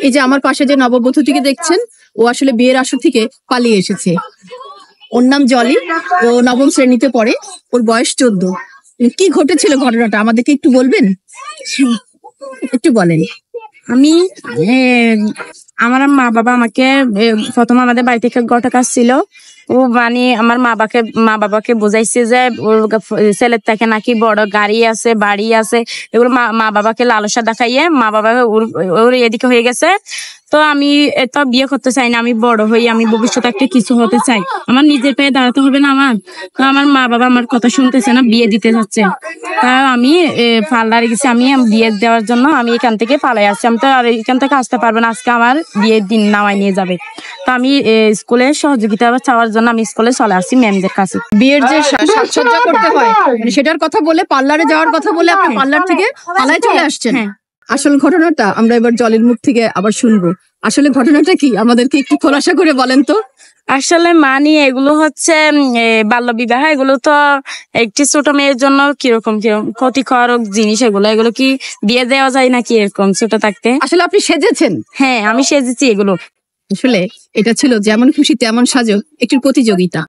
এই যে আমার পাশে যে নববধূটিকে দেখছেন, ও আসলে বিয়ের আসর থেকে পালিয়ে এসেছে। ওর নাম জলি, ও নবম শ্রেণীতে পড়ে, ওর বয়স 14। কি ঘটেছিল ঘটনাটা আমাদেরকে একটু বলবেন? একটু বলেন। আমি আমার মা বাবা আমাকে প্রথম আমাদের বাড়ি থেকে ঘটক ছিল। ও মানে আমার মা বাবাকে বোঝাইছে যে ওর ছেলের থেকে নাকি বড় গাড়ি আছে, বাড়ি আছে, এগুলো মা বাবাকে লালসা দেখাইয়ে মা বাবা ওর এদিকে হয়ে গেছে। তো আমি এত বিয়ে করতে চাই না, আমি বড় হই, আমি ভবিষ্যতে একটা কিছু হতে চাই, আমার নিজের পায়ে দাঁড়াতে হবে না আমার। তো আমার মা বাবা আমার কথা শুনতেছে না, বিয়ে দিতে যাচ্ছে। তা আমি পার্লারে গেছি, আমি বিয়ে দেওয়ার জন্য আমি এখান থেকে পালাই আসছি। আমি তো আর এখান থেকে আসতে পারবো না, আজকে আমার বিয়ের দিন নামাই নিয়ে যাবে। তো আমি স্কুলে সহযোগিতা চাওয়ার জন্য আমি স্কুলে চলে আসছি ম্যামদের কাছে। বিয়ের যে সাজসজ্জা করতে হয় সেটার কথা বলে, পার্লারে যাওয়ার কথা বলে আপনি পার্লার থেকে পালায় চলে আসছেন। আসল ঘটনাটা আমরা এবার জলের মুখ থেকে আবার শুনবো। আসলে ঘটনাটা কি আমাদেরকে একটু খোলাসা করে বলেন তো। আসলে মানি এগুলো হচ্ছে বাল্য বিবাহ, এগুলো তো একটি ছোট মেয়ের জন্য কিরকম ক্ষতিকারক জিনিস। এগুলো কি বিয়ে দেওয়া যায় নাকি এরকম ছোট থাকতে? আসলে আপনি সেজেছেন? হ্যাঁ, আমি সেজেছি। এগুলো আসলে এটা ছিল যেমন খুশি তেমন সাজো একটি প্রতিযোগিতা।